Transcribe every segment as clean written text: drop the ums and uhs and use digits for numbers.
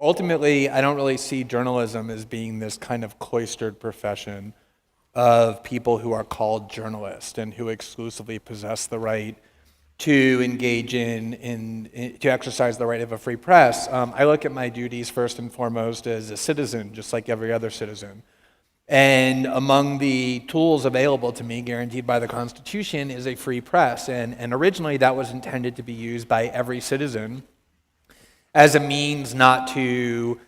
Ultimately, I don't really see journalism as being this kind of cloistered profession of people who are called journalists and who exclusively possess the right to engage to exercise the right of a free press. I look at my duties first and foremost as a citizen, just like every other citizen. And among the tools available to me, guaranteed by the Constitution, is a free press. And originally that was intended to be used by every citizen as a means not to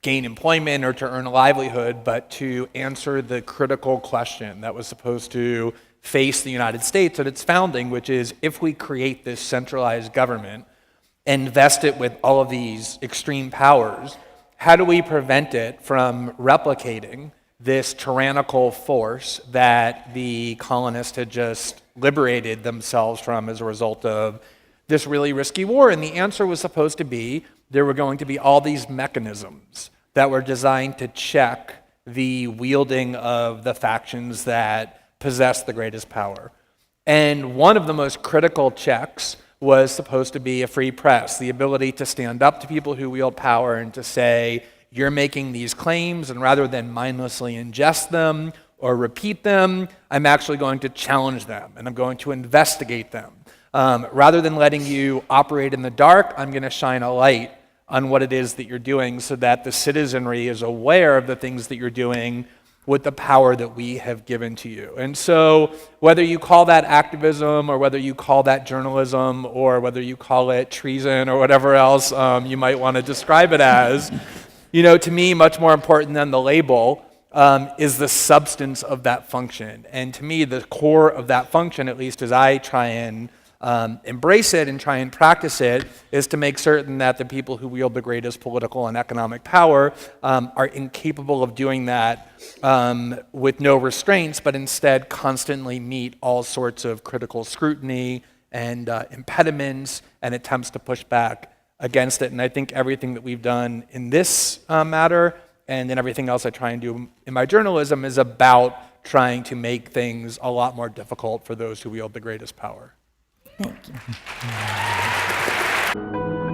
gain employment or to earn a livelihood, but to answer the critical question that was supposed to face the United States at its founding, which is, if we create this centralized government and vest it with all of these extreme powers, how do we prevent it from replicating this tyrannical force that the colonists had just liberated themselves from as a result of this really risky war? And the answer was supposed to be there were going to be all these mechanisms that were designed to check the wielding of the factions that possess the greatest power. And one of the most critical checks was supposed to be a free press, the ability to stand up to people who wield power and to say, you're making these claims, and rather than mindlessly ingest them or repeat them, I'm actually going to challenge them, and I'm going to investigate them. Rather than letting you operate in the dark, I'm going to shine a light on what it is that you're doing so that the citizenry is aware of the things that you're doing with the power that we have given to you. And so whether you call that activism or whether you call that journalism or whether you call it treason or whatever else you might want to describe it as, to me, much more important than the label is the substance of that function. And to me, the core of that function, at least as I try and embrace it and try and practice it, is to make certain that the people who wield the greatest political and economic power are incapable of doing that with no restraints, but instead constantly meet all sorts of critical scrutiny and impediments and attempts to push back against it. And I think everything that we've done in this matter and in everything else I try and do in my journalism is about trying to make things a lot more difficult for those who wield the greatest power. Thank you.